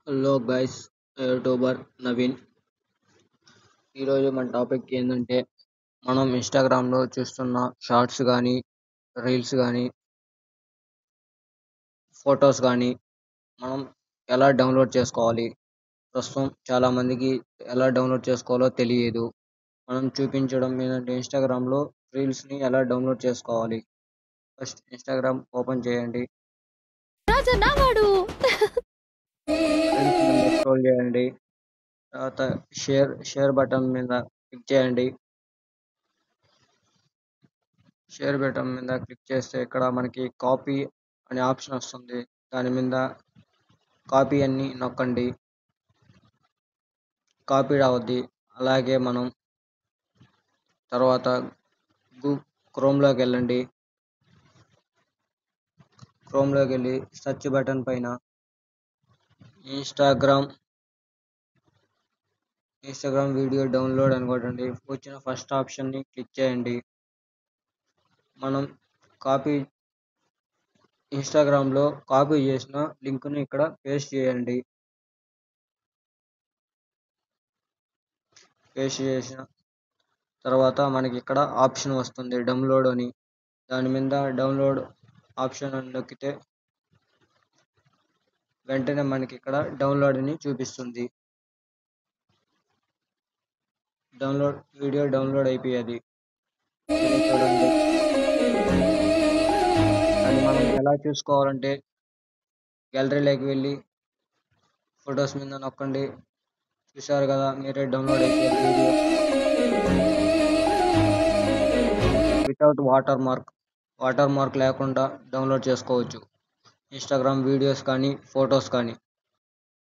Hello guys, YouTuber Naveen. ఈరోజు మన topic ఏంటంటే మనం ఇన్స్టాగ్రామ్లో చూస్తున్న షార్ట్స్ కానీ, రీల్స్ కానీ, ఫొటోస్ కానీ మనం ఎలా డౌన్లోడ్ చేసుకోవాలి. ప్రస్తుతం చాలామందికి ఎలా డౌన్లోడ్ చేసుకోవాలో తెలియదు. మనం చూపించడం ఏంటంటే ఇన్స్టాగ్రామ్లో రీల్స్ని ఎలా డౌన్లోడ్ చేసుకోవాలి. ఫస్ట్ ఇన్స్టాగ్రామ్ ఓపెన్ చేయండి. రాజన్నవాడు రీల్స్ మీద స్క్రోల్ చేయండి. తర్వాత షేర్ బటన్ మీద క్లిక్ చేయండి. షేర్ బటన్ మీద క్లిక్ చేస్తే ఇక్కడ మనకి కాపీ అనే ఆప్షన్ వస్తుంది. దాని మీద కాపీ అని నొక్కండి. కాపీ అవుద్ది. అలాగే మనం తర్వాత క్రోమ్లోకి వెళ్ళండి. క్రోమ్లోకి వెళ్ళి సెర్చ్ బటన్ పైన ఇన్స్టాగ్రామ్ వీడియో డౌన్లోడ్ అని కొట్టండి. వచ్చిన ఫస్ట్ ఆప్షన్ని క్లిక్ చేయండి. మనం కాపీ ఇన్స్టాగ్రామ్లో కాపీ చేసిన లింక్ని ఇక్కడ పేస్ట్ చేయండి. పేస్ట్ చేసిన తర్వాత మనకి ఇక్కడ ఆప్షన్ వస్తుంది డౌన్లోడ్ అని. దాని మీద డౌన్లోడ్ ఆప్షన్ అని నొక్కితే వెంటనే మనకి ఇక్కడ డౌన్లోడ్ అని చూపిస్తుంది. వీడియో డౌన్లోడ్ అయిపోయేది. చూడండి. అది మనం ఎలా చూసుకోవాలంటే గ్యాలరీలోకి వెళ్ళి ఫొటోస్ మీద నొక్కండి. చూసారు కదా, మీరే డౌన్లోడ్ అయిపోయింది వీడియో వితౌట్ వాటర్ మార్క్ లేకుండా డౌన్లోడ్ చేసుకోవచ్చు. ఇన్స్టాగ్రామ్ వీడియోస్ కానీ, ఫొటోస్ కానీ.